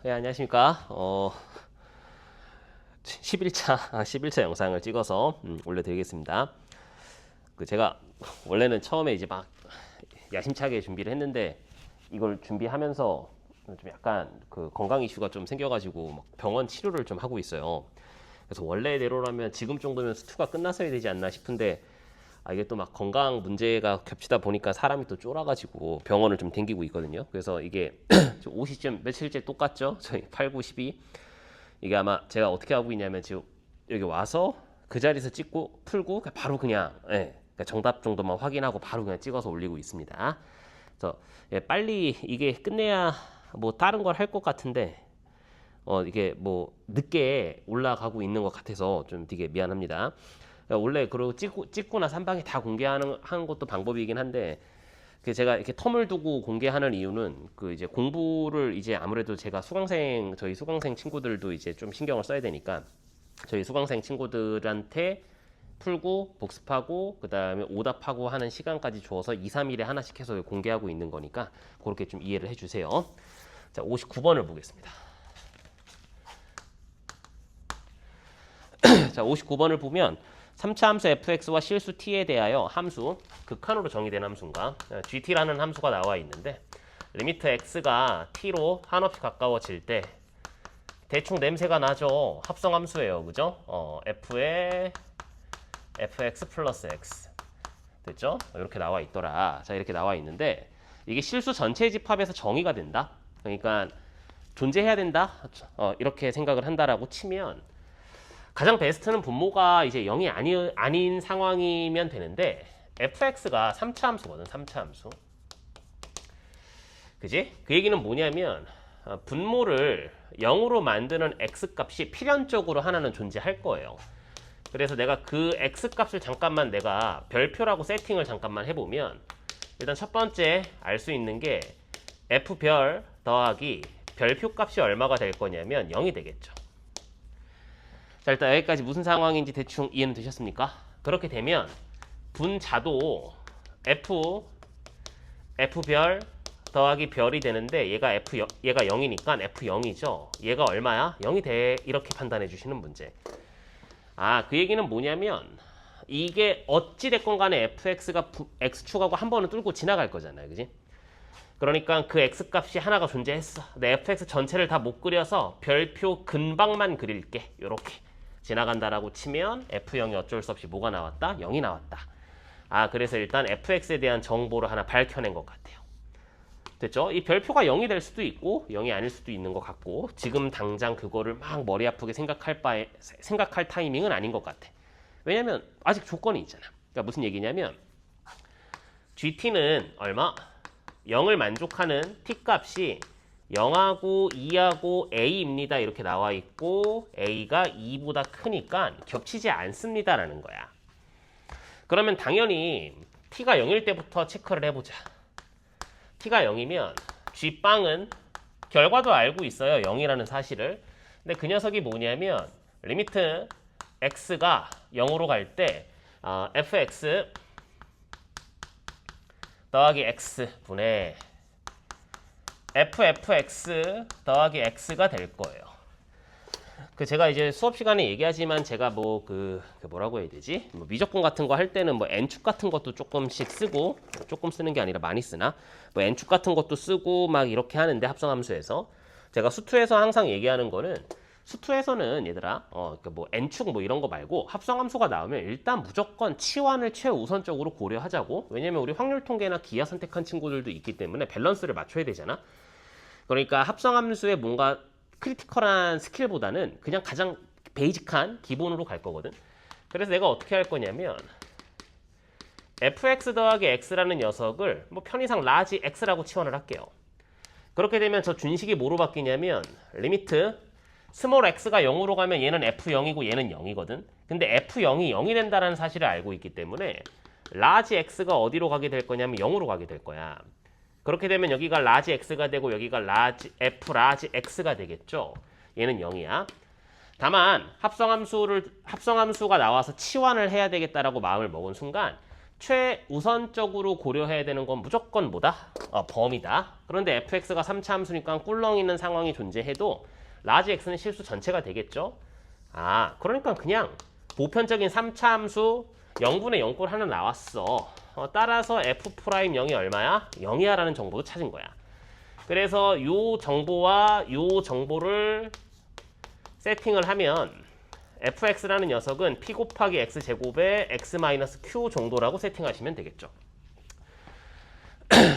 예, 안녕하십니까. 11차 영상을 찍어서 올려드리겠습니다. 제가 원래는 처음에 이제 막 야심차게 준비를 했는데 이걸 준비하면서 좀 약간 그 건강 이슈가 좀 생겨가지고 막 병원 치료를 좀 하고 있어요. 그래서 원래대로라면 지금 정도면 수투가 끝났어야 되지 않나 싶은데 이게 또 막 건강 문제가 겹치다 보니까 사람이 또 쫄아가지고 병원을 좀 댕기고 있거든요. 그래서 이게 옷이 좀 며칠째 똑같죠? 저희 8, 9, 12. 이게 아마 제가 어떻게 하고 있냐면 지금 여기 와서 그 자리에서 찍고 풀고 바로 그냥 그러니까 정답 정도만 확인하고 바로 그냥 찍어서 올리고 있습니다. 그래서 빨리 이게 끝내야 뭐 다른 걸 할 것 같은데 이게 뭐 늦게 올라가고 있는 것 같아서 좀 되게 미안합니다. 원래 그리고 찍고 나서 한 방에 다 공개하는 것도 방법이긴 한데 제가 이렇게 텀을 두고 공개하는 이유는 그 이제 공부를 이제 아무래도 제가 저희 수강생 친구들도 이제 좀 신경을 써야 되니까 저희 수강생 친구들한테 풀고 복습하고 그 다음에 오답하고 하는 시간까지 줘서 2, 3일에 하나씩 해서 공개하고 있는 거니까 그렇게 좀 이해를 해주세요. 자, 59번을 보겠습니다. 자, 59번을 보면 3차 함수 fx와 실수 t에 대하여 함수 극한으로 정의된 함수인가 gt라는 함수가 나와 있는데 리미트 x가 t로 한없이 가까워질 때 대충 냄새가 나죠. 합성함수예요, 그죠? f에 fx 플러스 x 됐죠? 이렇게 나와 있더라. 자, 이렇게 나와 있는데 이게 실수 전체 집합에서 정의가 된다. 그러니까 존재해야 된다. 이렇게 생각을 한다라고 치면 가장 베스트는 분모가 이제 0이 아닌 상황이면 되는데 fx가 3차 함수거든. 3차 함수. 그지? 그 얘기는 뭐냐면 분모를 0으로 만드는 x값이 필연적으로 하나는 존재할 거예요. 그래서 내가 그 x값을 잠깐만 내가 별표라고 세팅을 잠깐만 해보면 일단 첫 번째 알 수 있는 게 f별 더하기 별표 값이 얼마가 될 거냐면 0이 되겠죠. 자, 일단 여기까지 무슨 상황인지 대충 이해는 되셨습니까? 그렇게 되면 분자도 f별 더하기 별이 되는데 얘가 0이니까 f0이죠. 얘가 얼마야? 0이 돼. 이렇게 판단해 주시는 문제. 그 얘기는 뭐냐면 이게 어찌 됐건 간에 fx가 x축하고 한 번은 뚫고 지나갈 거잖아요. 그지? 그러니까 그 x값이 하나가 존재했어. 내 fx 전체를 다 못 그려서 별표 근방만 그릴게. 요렇게 지나간다라고 치면 f0이 어쩔 수 없이 뭐가 나왔다? 0이 나왔다. 그래서 일단 fx에 대한 정보를 하나 밝혀낸 것 같아요. 됐죠? 이 별표가 0이 될 수도 있고 0이 아닐 수도 있는 것 같고 지금 당장 그거를 막 머리 아프게 생각할 타이밍은 아닌 것 같아. 왜냐면 아직 조건이 있잖아. 그러니까 무슨 얘기냐면 GT는 얼마? 0을 만족하는 T값이 0하고 2하고 A입니다. 이렇게 나와 있고 A가 2보다 크니까 겹치지 않습니다라는 거야. 그러면 당연히 T가 0일 때부터 체크를 해보자. T가 0이면 G빵은 결과도 알고 있어요. 0이라는 사실을. 근데 그 녀석이 뭐냐면 리미트 X가 0으로 갈 때 fx 더하기 x 분의 ffx 더하기 x가 될 거예요. 제가 이제 수업 시간에 얘기하지만 제가 뭐라고 해야 되지? 미적분 같은 거 할 때는 n축 같은 것도 조금씩 쓰고 조금 쓰는 게 아니라 많이 쓰나? n축 같은 것도 쓰고 막 이렇게 하는데 합성함수에서 제가 수투에서 항상 얘기하는 거는 수투에서는 얘들아 n축 이런 거 말고 합성함수가 나오면 일단 무조건 치환을 최우선적으로 고려하자고. 왜냐면 우리 확률 통계나 기하 선택한 친구들도 있기 때문에 밸런스를 맞춰야 되잖아. 그러니까 합성함수에 뭔가 크리티컬한 스킬보다는 그냥 가장 베이직한 기본으로 갈 거거든. 그래서 내가 어떻게 할 거냐면 fx 더하기 x라는 녀석을 편의상 라지 x라고 치환을 할게요. 그렇게 되면 저 준식이 뭐로 바뀌냐면 리미트 스몰 x가 0으로 가면 얘는 f0이고 얘는 0이거든. 근데 f0이 0이 된다는 사실을 알고 있기 때문에 라지 x가 어디로 가게 될 거냐면 0으로 가게 될 거야. 그렇게 되면 여기가 라지 x가 되고 여기가 f 라지 x가 되겠죠. 얘는 0이야. 다만 합성함수가 나와서 치환을 해야 되겠다라고 마음을 먹은 순간 최우선적으로 고려해야 되는 건 무조건 뭐다? 범위다. 그런데 fx가 3차 함수니까 꿀렁 있는 상황이 존재해도 라지 x는 실수 전체가 되겠죠? 그러니까 그냥 보편적인 3차 함수 0분의 0꼴 하나 나왔어. 따라서 f'0이 얼마야? 0이야 라는 정보도 찾은 거야. 그래서 요 정보와 요 정보를 세팅을 하면 fx라는 녀석은 p 곱하기 x제곱의 x-q 정도라고 세팅하시면 되겠죠.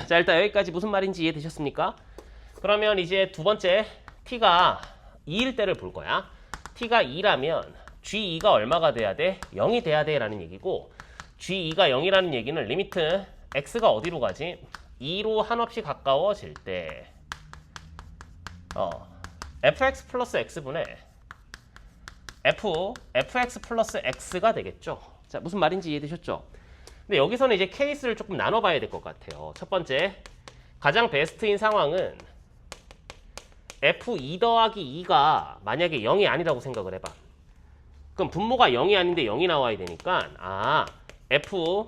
자, 일단 여기까지 무슨 말인지 이해되셨습니까? 그러면 이제 두 번째 t가 2일 때를 볼 거야. t가 2라면 g2가 얼마가 돼야 돼? 0이 돼야 돼 라는 얘기고, g2가 0이라는 얘기는 리미트 x가 어디로 가지? 2로 한없이 가까워질 때 fx 플러스 x분의 fx 플러스 x가 되겠죠. 자, 무슨 말인지 이해되셨죠? 근데 여기서는 이제 케이스를 조금 나눠봐야 될 것 같아요. 첫 번째, 가장 베스트인 상황은 f2 더하기 2가 만약에 0이 아니라고 생각을 해봐. 그럼 분모가 0이 아닌데 0이 나와야 되니까 f2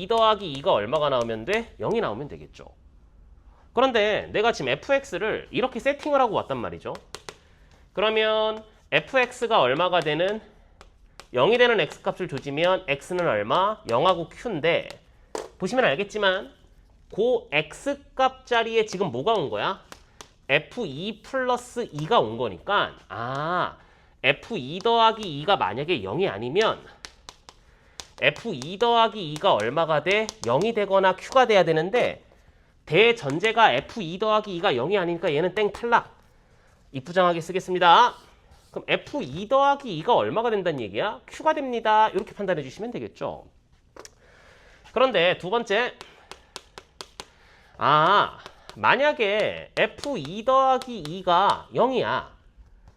더하기 2가 얼마가 나오면 돼? 0이 나오면 되겠죠. 그런데 내가 지금 fx를 이렇게 세팅을 하고 왔단 말이죠. 그러면 fx가 얼마가 되는 0이 되는 x값을 조지면 x는 얼마? 0하고 q인데 보시면 알겠지만 그 x값 자리에 지금 뭐가 온 거야? f2 플러스 2가 온 거니까 f2 더하기 2가 만약에 0이 아니면 f2 더하기 2가 얼마가 돼? 0이 되거나 q가 돼야 되는데 대전제가 f2 더하기 2가 0이 아니니까 얘는 땡 탈락. 이쁘장하게 쓰겠습니다. 그럼 f2 더하기 2가 얼마가 된다는 얘기야? q가 됩니다. 이렇게 판단해 주시면 되겠죠. 그런데 두 번째, 만약에 f2 더하기 2가 0이야.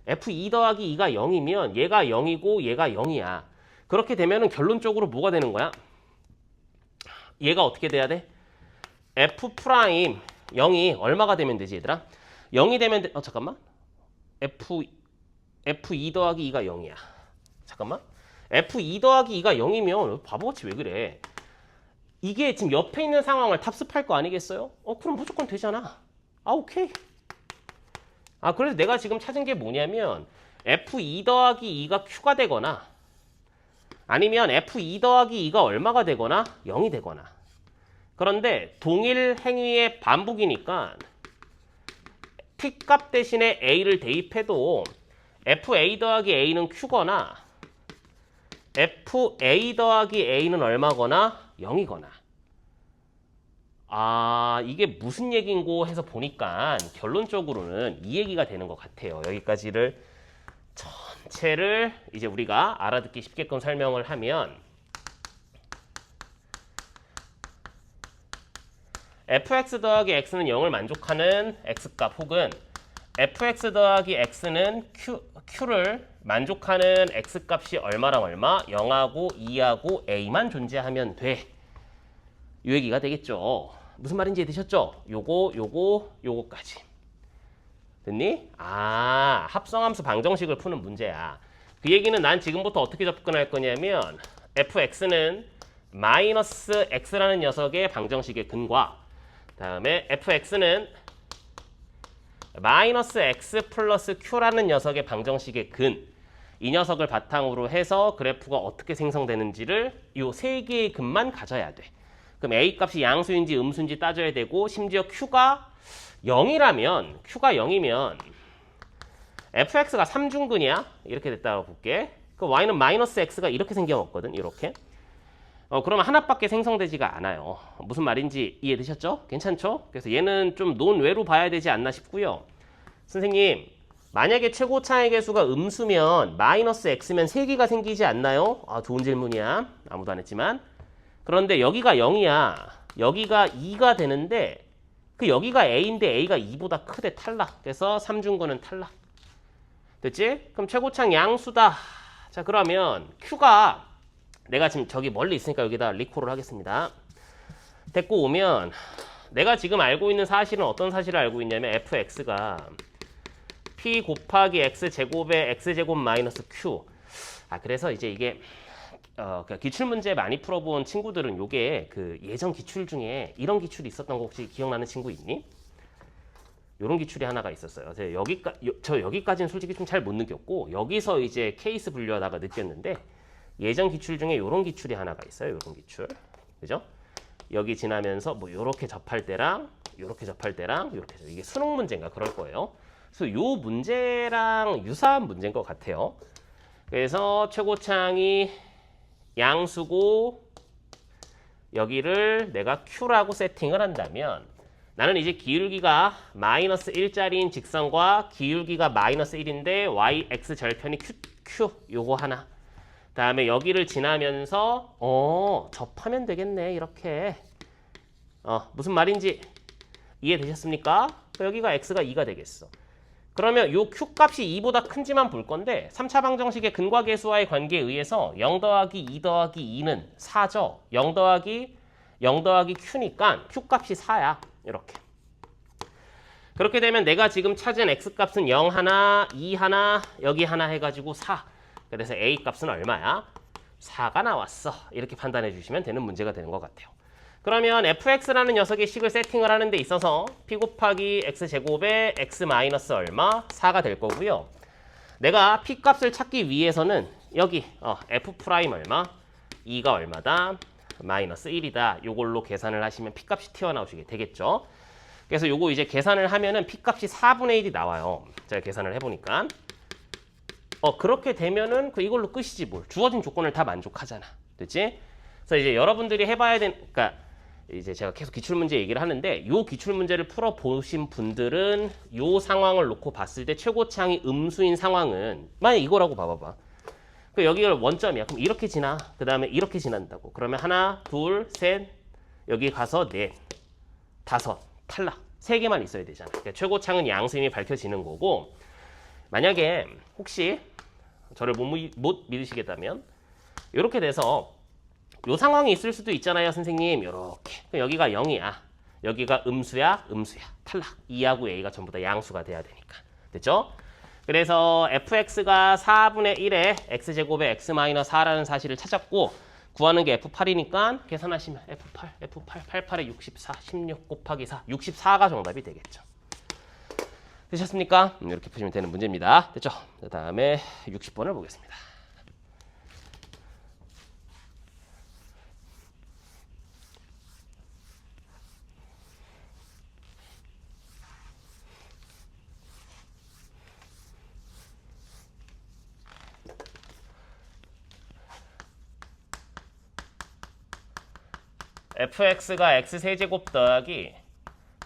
f2 더하기 2가 0이면 얘가 0이고 얘가 0이야. 그렇게 되면은 결론적으로 뭐가 되는 거야? 얘가 어떻게 돼야 돼? f' 0이 얼마가 되면 되지, 얘들아? 0이 되면 잠깐만. f2 더하기 2가 0이야. 잠깐만. f2 더하기 2가 0이면 바보같이 왜 그래? 이게 지금 옆에 있는 상황을 답습할 거 아니겠어요? 그럼 무조건 되잖아. 오케이. 그래서 내가 지금 찾은 게 뭐냐면 f2 더하기 2가 q가 되거나 아니면 f2 더하기 2가 얼마가 되거나 0이 되거나. 그런데 동일 행위의 반복이니까 t값 대신에 a를 대입해도 fa 더하기 a는 q거나 fa 더하기 a는 얼마거나 0이거나. 이게 무슨 얘기인고 해서 보니까 결론적으로는 이 얘기가 되는 것 같아요. 여기까지를 전체를 이제 우리가 알아듣기 쉽게끔 설명을 하면 fx 더하기 x는 0을 만족하는 x값 혹은 fx 더하기 x는 q를 만족하는 x값이 얼마랑 얼마? 0하고 2하고 a만 존재하면 돼. 이 얘기가 되겠죠. 무슨 말인지 이해되셨죠? 요거까지. 됐니? 합성함수 방정식을 푸는 문제야. 그 얘기는 난 지금부터 어떻게 접근할 거냐면 fx는 마이너스 x라는 녀석의 방정식의 근과 다음에 fx는 마이너스 x 플러스 q라는 녀석의 방정식의 근, 이 녀석을 바탕으로 해서 그래프가 어떻게 생성되는지를 이 세 개의 근만 가져야 돼. 그럼 a 값이 양수인지 음수인지 따져야 되고, 심지어 q가 0이라면 fx가 3중근이야. 이렇게 됐다고 볼게. 그 y는 마이너스 x가 이렇게 생겨먹거든. 이렇게. 그러면 하나밖에 생성되지가 않아요. 무슨 말인지 이해되셨죠? 괜찮죠? 그래서 얘는 좀 논외로 봐야 되지 않나 싶고요. 선생님, 만약에 최고 차의 개수가 음수면 마이너스 x면 3개가 생기지 않나요? 좋은 질문이야. 아무도 안 했지만. 그런데 여기가 0이야. 여기가 2가 되는데 그 여기가 a인데 a가 2보다 크대. 탈락. 그래서 3중근은 탈락. 됐지? 그럼 최고차는 양수다. 자, 그러면 q가 내가 지금 저기 멀리 있으니까 여기다 리콜을 하겠습니다. 데리고 오면 내가 지금 알고 있는 사실은 어떤 사실을 알고 있냐면 fx가 p 곱하기 x제곱의 x제곱 마이너스 q. 그래서 이제 이게 그러니까 기출 문제 많이 풀어본 친구들은 요게 그 예전 기출 중에 이런 기출이 있었던 거 혹시 기억나는 친구 있니? 요런 기출이 하나가 있었어요. 저 여기까지는 솔직히 좀 잘 못 느꼈고 여기서 이제 케이스 분류하다가 느꼈는데 예전 기출 중에 요런 기출이 하나가 있어요. 요런 기출. 그죠? 여기 지나면서 뭐 요렇게 접할 때랑 요렇게 접할 때랑 요렇게 이게 수능 문제인가 그럴 거예요. 그래서 요 문제랑 유사한 문제인 것 같아요. 그래서 최고창이 양수고 여기를 내가 Q라고 세팅을 한다면 나는 이제 기울기가 마이너스 1짜리인 직선과 기울기가 마이너스 1인데 y, x 절편이 q 요거 하나. 다음에 여기를 지나면서 접하면 되겠네 이렇게. 무슨 말인지 이해되셨습니까? 여기가 x가 2가 되겠어. 그러면 요 q 값이 2보다 큰지만 볼 건데 3차 방정식의 근과 계수와의 관계에 의해서 0 더하기 2 더하기 2는 4죠. 0 더하기 q니까 q 값이 4야. 이렇게. 그렇게 되면 내가 지금 찾은 x 값은 0 하나, 2 하나, 여기 하나 해가지고 4. 그래서 a 값은 얼마야? 4가 나왔어. 이렇게 판단해 주시면 되는 문제가 되는 것 같아요. 그러면 fx라는 녀석의 식을 세팅을 하는 데 있어서 p 곱하기 x제곱에 x 마이너스 얼마? 4가 될 거고요. 내가 p 값을 찾기 위해서는 여기 f 프라임 얼마? 2가 얼마다? 마이너스 1이다. 요걸로 계산을 하시면 p 값이 튀어나오시게 되겠죠. 그래서 요거 이제 계산을 하면은 p 값이 4분의 1이 나와요. 제가 계산을 해보니까. 그렇게 되면은 이걸로 끝이지 뭘. 주어진 조건을 다 만족하잖아. 됐지? 그래서 이제 여러분들이 해봐야 되는, 그러니까 이제 제가 계속 기출문제 얘기를 하는데 요 기출문제를 풀어보신 분들은 요 상황을 놓고 봤을 때 최고창이 음수인 상황은 만약 이거라고 봐봐봐. 여기가 원점이야. 그럼 이렇게 지나. 그 다음에 이렇게 지난다고. 그러면 하나, 둘, 셋, 여기 가서 넷, 다섯, 탈락. 3개만 있어야 되잖아. 그러니까 최고창은 양수임이 밝혀지는 거고 만약에 혹시 저를 못 믿으시겠다면 이렇게 돼서 요 상황이 있을 수도 있잖아요, 선생님. 요렇게. 여기가 0이야. 여기가 음수야. 탈락. 2하고 a가 전부 다 양수가 돼야 되니까. 됐죠? 그래서 fx가 4분의 1에 x제곱에 x-4라는 사실을 찾았고 구하는 게 f8이니까 계산하시면 f8, 88에 64, 16 곱하기 4, 64가 정답이 되겠죠. 되셨습니까? 이렇게 푸시면 되는 문제입니다. 됐죠? 그 다음에 60번을 보겠습니다. fx가 x세제곱 더하기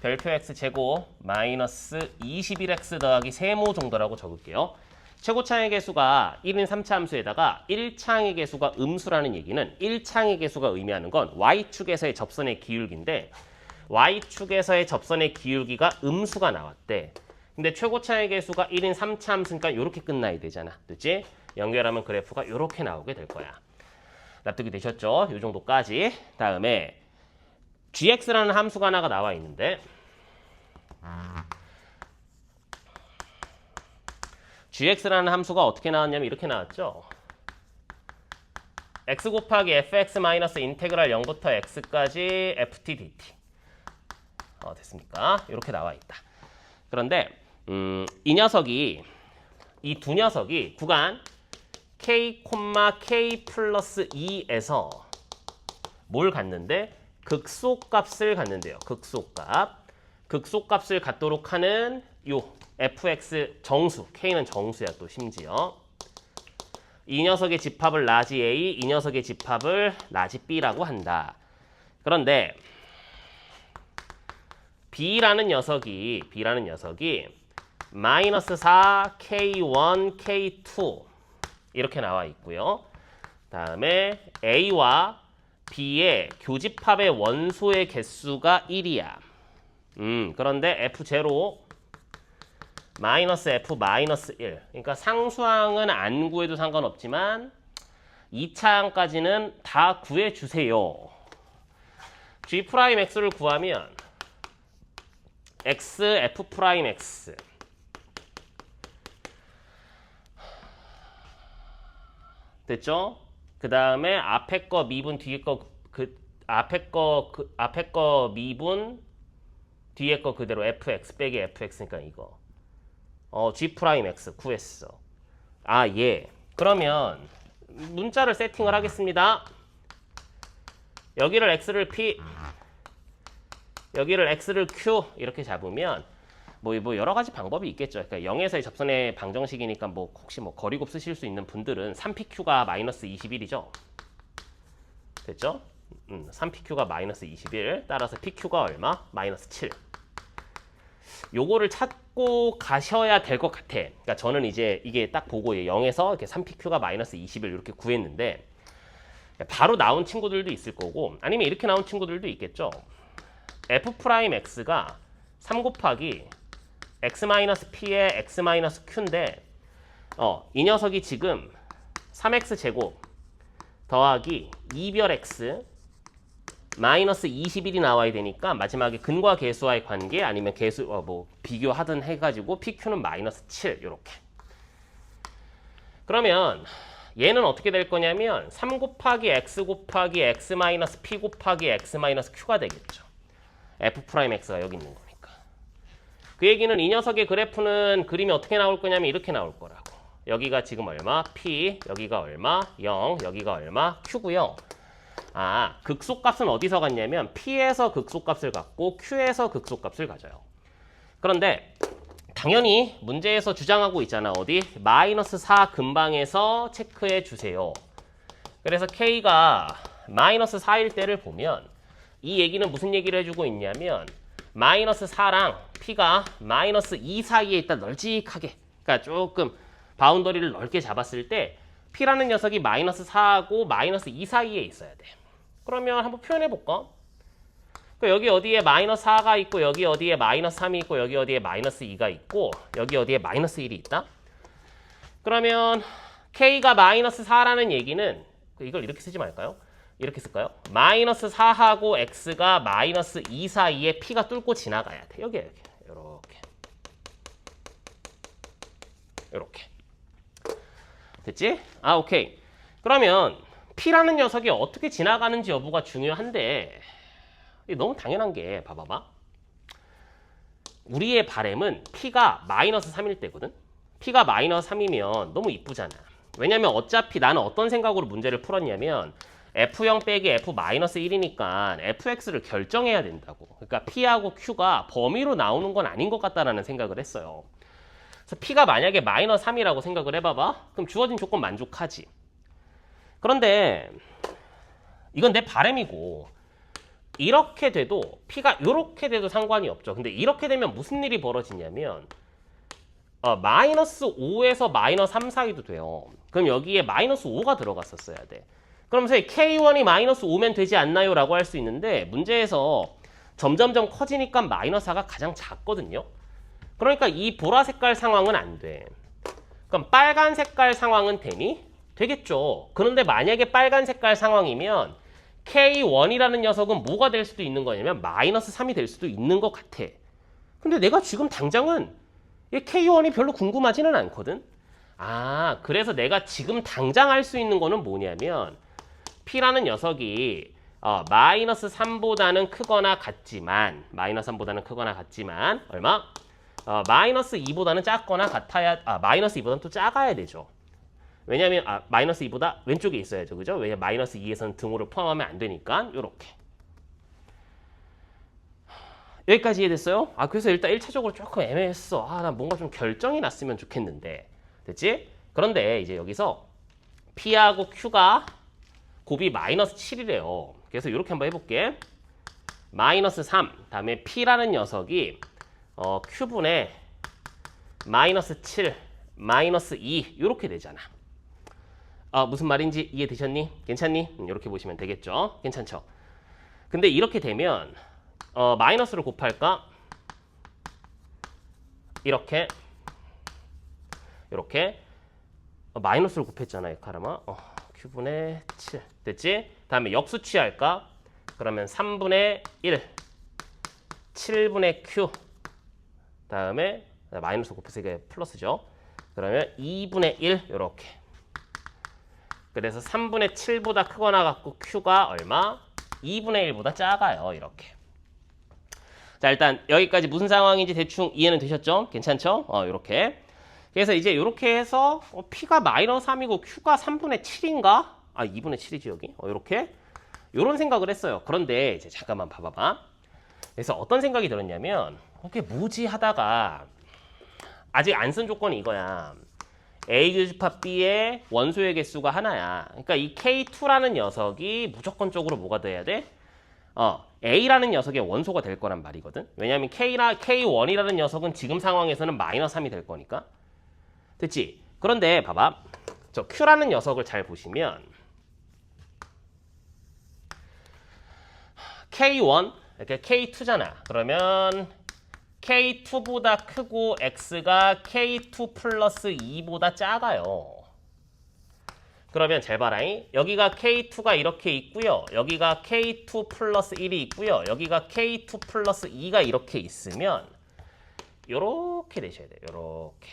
별표 x제곱 마이너스 21x 더하기 세모 정도라고 적을게요. 최고창의 개수가 1인 3차 함수에다가 1창의 개수가 음수라는 얘기는 1창의 개수가 의미하는 건 y축에서의 접선의 기울기인데 y축에서의 접선의 기울기가 음수가 나왔대. 근데 최고창의 개수가 1인 3차 함수니까 이렇게 끝나야 되잖아. 됐지? 연결하면 그래프가 이렇게 나오게 될 거야. 납득이 되셨죠? 이 정도까지. 다음에 gx라는 함수가 하나가 나와 있는데 gx라는 함수가 어떻게 나왔냐면 이렇게 나왔죠. x 곱하기 fx 마이너스 인테그랄 0부터 x까지 ft dt. 됐습니까? 이렇게 나와 있다. 그런데 이 두 녀석이 구간 k, k 플러스 2에서 뭘 갖는데? 극소값을 갖는데요. 극소값을 갖도록 하는 요 fx 정수, k는 정수야 또 심지어. 이 녀석의 집합을 라지 a, 이 녀석의 집합을 라지 b라고 한다. 그런데 b라는 녀석이 마이너스 4, k1, k2 이렇게 나와 있고요. 다음에 a와 b의 교집합의 원소의 개수가 1이야. 그런데 f0 마이너스 f 마이너스 1. 그러니까 상수항은 안 구해도 상관없지만 2차항까지는 다 구해주세요. g'x를 구하면 x, f'x 됐죠? 그 다음에 앞에 거 미분 뒤에 거 앞에 거 미분 뒤에 거 그대로 fx 빼기 fx니까 이거 g 프라임 x 구했어. 아 예. 그러면 문자를 세팅을 하겠습니다. 여기를 x를 p, 여기를 x를 q 이렇게 잡으면 뭐 여러 가지 방법이 있겠죠. 그러니까 0에서의 접선의 방정식이니까 뭐 혹시 뭐 거리곱 쓰실 수 있는 분들은 3pq가 마이너스 21이죠. 됐죠? 3pq가 마이너스 21 따라서 pq가 얼마? 마이너스 7. 요거를 찾고 가셔야 될 것 같아. 그러니까 저는 이제 이게 딱 보고 0에서 이렇게 3pq가 마이너스 21 이렇게 구했는데 바로 나온 친구들도 있을 거고 아니면 이렇게 나온 친구들도 있겠죠. f'x가 3 곱하기 x-p의 x-q인데 이 녀석이 지금 3x 제곱 더하기 2별 x 마이너스 21이 나와야 되니까 마지막에 근과 계수와의 관계 아니면 계수 뭐 비교하든 해가지고 pq는 마이너스 7 이렇게. 그러면 얘는 어떻게 될 거냐면 3 곱하기 x 곱하기 x 마이너스 p 곱하기 x 마이너스 q가 되겠죠. f'x가 여기 있는 거니까. 그 얘기는 이 녀석의 그래프는 그림이 어떻게 나올 거냐면 이렇게 나올 거라고. 여기가 지금 얼마? p, 여기가 얼마? 0, 여기가 얼마? q고요. 아, 극소값은 어디서 갔냐면 p에서 극소값을 갖고 q에서 극소값을 가져요. 그런데 당연히 문제에서 주장하고 있잖아. 어디? 마이너스 4 근방에서 체크해 주세요. 그래서 k가 마이너스 4일 때를 보면 이 얘기는 무슨 얘기를 해주고 있냐면 마이너스 4랑 p가 마이너스 2 사이에 있다 널찍하게, 그러니까 조금 바운더리를 넓게 잡았을 때 p라는 녀석이 마이너스 4하고 마이너스 2 사이에 있어야 돼. 그러면 한번 표현해 볼까? 여기 어디에 마이너스 4가 있고 여기 어디에 마이너스 3이 있고 여기 어디에 마이너스 2가 있고 여기 어디에 마이너스 1이 있다? 그러면 k가 마이너스 4라는 얘기는 이걸 이렇게 쓰지 말까요? 이렇게 쓸까요? 마이너스 4하고 x가 마이너스 2 사이에 p가 뚫고 지나가야 돼. 여기 이렇게 이렇게 됐지? 아 오케이. 그러면 p라는 녀석이 어떻게 지나가는지 여부가 중요한데 너무 당연한 게 봐봐봐. 우리의 바램은 p가 마이너스 3일 때거든. p가 마이너스 3이면 너무 이쁘잖아. 왜냐면 어차피 나는 어떤 생각으로 문제를 풀었냐면 f0 빼기 f 마이너스 1이니까 fx를 결정해야 된다고. 그러니까 p하고 q가 범위로 나오는 건 아닌 것 같다라는 생각을 했어요. 그래서 p가 만약에 마이너스 3이라고 생각을 해봐봐. 그럼 주어진 조건 만족하지. 그런데 이건 내 바램이고 이렇게 돼도 p가 이렇게 돼도 상관이 없죠. 근데 이렇게 되면 무슨 일이 벌어지냐면 마이너스 5에서 마이너스 3 사이도 돼요. 그럼 여기에 마이너스 5가 들어갔었어야 돼. 그러면서 k1이 마이너스 5면 되지 않나요? 라고 할 수 있는데 문제에서 점점점 커지니까 마이너스 4가 가장 작거든요. 그러니까 이 보라 색깔 상황은 안 돼. 그럼 빨간 색깔 상황은 되니? 되겠죠. 그런데 만약에 빨간 색깔 상황이면 K1이라는 녀석은 뭐가 될 수도 있는 거냐면 마이너스 3이 될 수도 있는 것 같아. 근데 내가 지금 당장은 이 K1이 별로 궁금하지는 않거든. 아, 그래서 내가 지금 당장 할 수 있는 거는 뭐냐면 P라는 녀석이 마이너스 3보다는 크거나 같지만 마이너스 3보다는 크거나 같지만 얼마? 마이너스 2보다는 작거나 같아야 마이너스 2보다는 또 작아야 되죠. 왜냐면 마이너스 2보다 왼쪽에 있어야죠. 그죠? 왜냐면 마이너스 2에서는 등호를 포함하면 안 되니까 요렇게. 여기까지 이해됐어요? 그래서 일단 1차적으로 조금 애매했어. 나 뭔가 좀 결정이 났으면 좋겠는데. 됐지? 그런데 이제 여기서 P하고 Q가 곱이 마이너스 7이래요. 그래서 이렇게 한번 해볼게. 마이너스 3, 다음에 P라는 녀석이 Q분의 마이너스 7, 마이너스 2 이렇게 되잖아. 무슨 말인지 이해되셨니? 괜찮니? 이렇게 보시면 되겠죠? 괜찮죠? 근데 이렇게 되면 마이너스를 곱할까? 이렇게 마이너스를 곱했잖아요. 카르마. Q분의 7 됐지? 다음에 역수 취할까? 그러면 3분의 1 7분의 Q 다음에 마이너스 곱해서 이게 플러스죠. 그러면 2분의 1 이렇게. 그래서 3분의 7보다 크거나 같고 Q가 얼마? 2분의 1보다 작아요. 이렇게. 자, 일단 여기까지 무슨 상황인지 대충 이해는 되셨죠? 괜찮죠? 이렇게. 그래서 이제 이렇게 해서 P가 마이너스 3이고 Q가 3분의 7인가? 아, 2분의 7이지 여기. 이렇게. 이런 생각을 했어요. 그런데 이제 잠깐만 봐봐봐. 그래서 어떤 생각이 들었냐면 그게 뭐지 하다가 아직 안 쓴 조건이 이거야. A 교집합 B의 원소의 개수가 하나야. 그러니까 이 K2라는 녀석이 무조건적으로 뭐가 돼야 돼? A라는 녀석의 원소가 될 거란 말이거든. 왜냐하면 K1이라는 녀석은 지금 상황에서는 마이너스 3이 될 거니까. 됐지? 그런데 봐봐. 저 Q라는 녀석을 잘 보시면 K1, 이렇게 K2잖아. 그러면 K2보다 크고 X가 K2 플러스 2보다 작아요. 그러면 잘 봐라잉. 여기가 K2가 이렇게 있고요. 여기가 K2 플러스 1이 있고요. 여기가 K2 플러스 2가 이렇게 있으면 요렇게 되셔야 돼요. 요렇게.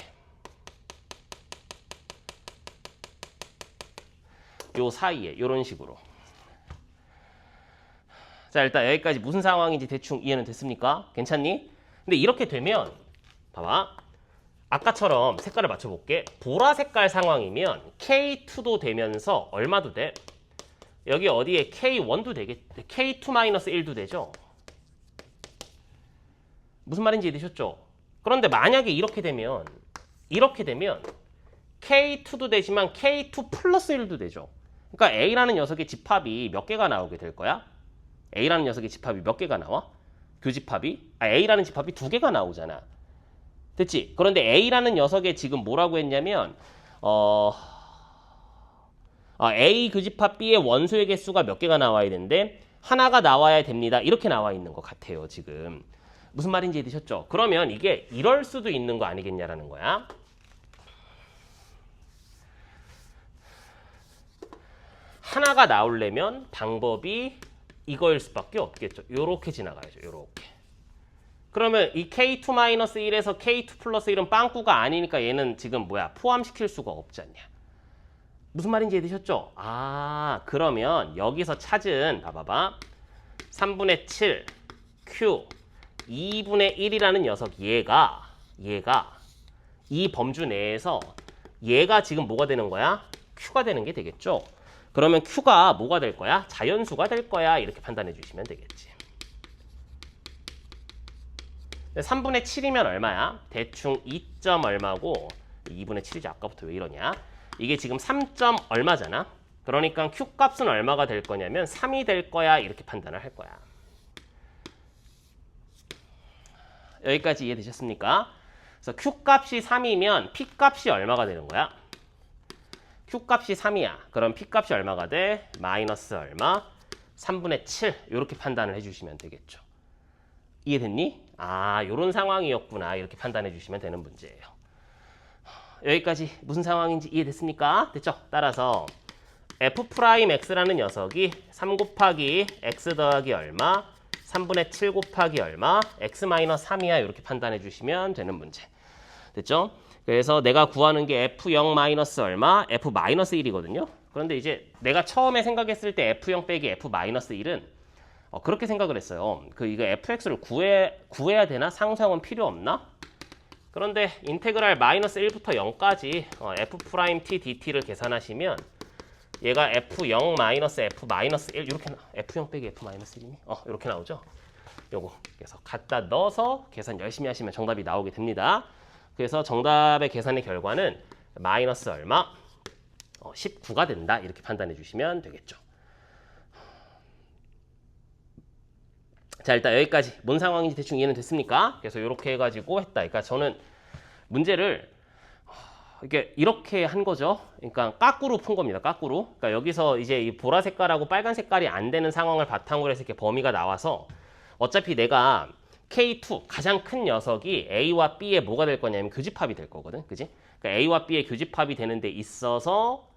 요 사이에 요런 식으로. 자, 일단 여기까지 무슨 상황인지 대충 이해는 됐습니까? 괜찮니? 근데 이렇게 되면 봐봐. 아까처럼 색깔을 맞춰볼게. 보라 색깔 상황이면 K2도 되면서 얼마도 돼? 여기 어디에 K1도 되겠, K2-1도 되죠? 무슨 말인지 이해되셨죠? 그런데 만약에 이렇게 되면 K2도 되지만 K2 플러스 1도 되죠. 그러니까 A라는 녀석의 집합이 몇 개가 나오게 될 거야? A라는 녀석의 집합이 몇 개가 나와? 교집합이? A라는 집합이 2개가 나오잖아. 됐지? 그런데 A라는 녀석의 지금 뭐라고 했냐면 A 교집합 B의 원소의 개수가 몇 개가 나와야 되는데 하나가 나와야 됩니다. 이렇게 나와 있는 것 같아요. 지금. 무슨 말인지 이해되셨죠? 그러면 이게 이럴 수도 있는 거 아니겠냐라는 거야. 하나가 나오려면 방법이 이거일 수밖에 없겠죠. 요렇게 지나가야죠. 요렇게. 그러면 이 K2-1에서 K2 플러스 1은 빵꾸가 아니니까 얘는 지금 뭐야? 포함시킬 수가 없지 않냐. 무슨 말인지 이해되셨죠? 아, 그러면 여기서 찾은 봐봐봐. 3분의 7 Q 2분의 1이라는 녀석 얘가 이 범주 내에서 얘가 지금 뭐가 되는 거야? Q가 되는 게 되겠죠. 그러면 Q가 뭐가 될 거야? 자연수가 될 거야. 이렇게 판단해 주시면 되겠지. 3분의 7이면 얼마야? 대충 2점 얼마고 2분의 7이지. 아까부터 왜 이러냐? 이게 지금 3점 얼마잖아. 그러니까 Q 값은 얼마가 될 거냐면 3이 될 거야. 이렇게 판단을 할 거야. 여기까지 이해되셨습니까? 그래서 Q 값이 3이면 P 값이 얼마가 되는 거야? Q 값이 3이야. 그럼 P 값이 얼마가 돼? 마이너스 얼마? 3분의 7. 이렇게 판단을 해주시면 되겠죠. 이해됐니? 아, 요런 상황이었구나. 이렇게 판단해 주시면 되는 문제예요. 여기까지 무슨 상황인지 이해됐습니까? 됐죠? 따라서 F'X라는 녀석이 3 곱하기 X 더하기 얼마? 3분의 7 곱하기 얼마? X-3이야. 이렇게 판단해 주시면 되는 문제. 됐죠? 그래서 내가 구하는 게 F0 마이너스 얼마? F 마이너스 1이거든요. 그런데 이제 내가 처음에 생각했을 때 F0 빼기 F 마이너스 1은 그렇게 생각을 했어요. 이거 fx를 구해야 되나? 상수항은 필요 없나? 그런데 인테그랄 마이너스 1부터 0까지 f 프라임 t dt를 계산하시면 얘가 f0 마이너스 f 마이너스 1 이렇게 f0 빼기 f 마이너스 1이니? 이렇게 나오죠. 요거 그래서 갖다 넣어서 계산 열심히 하시면 정답이 나오게 됩니다. 그래서 정답의 계산의 결과는 마이너스 얼마? 19가 된다. 이렇게 판단해 주시면 되겠죠. 자, 일단 여기까지 뭔 상황인지 대충 이해는 됐습니까? 그래서 이렇게 해가지고 했다. 그러니까 저는 문제를 이렇게 한 거죠. 그러니까 까꾸로 푼 겁니다. 까꾸로. 그러니까 여기서 이제 이 보라 색깔하고 빨간 색깔이 안 되는 상황을 바탕으로 해서 이렇게 범위가 나와서 어차피 내가 K2 가장 큰 녀석이 A와 B의 뭐가 될 거냐면 교집합이 될 거거든. 그지? 그러니까 A와 B의 교집합이 되는 데 있어서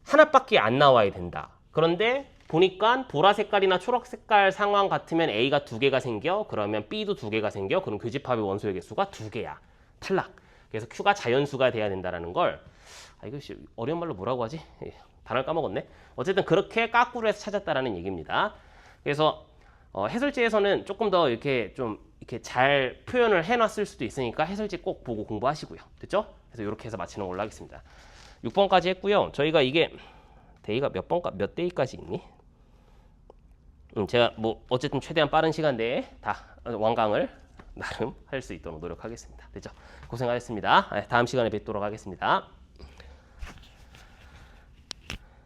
하나밖에 안 나와야 된다. 그런데 보니까 보라 색깔이나 초록 색깔 상황 같으면 A가 2개가 생겨. 그러면 B도 2개가 생겨. 그럼 교집합의 원소의 개수가 2개야. 탈락. 그래서 Q가 자연수가 돼야 된다는 걸 이거 어려운 말로 뭐라고 하지? 단어를 까먹었네. 어쨌든 그렇게 까꾸로 해서 찾았다라는 얘기입니다. 그래서 해설지에서는 조금 더 이렇게 좀 이렇게 잘 표현을 해놨을 수도 있으니까 해설지 꼭 보고 공부하시고요. 됐죠? 그래서 이렇게 해서 마치는 걸로 하겠습니다. 6번까지 했고요. 저희가 이게 데이가 몇 데이까지 있니? 제가 뭐 어쨌든 최대한 빠른 시간 내에 다 완강을 나름 할 수 있도록 노력하겠습니다. 됐죠? 고생하셨습니다. 다음 시간에 뵙도록 하겠습니다.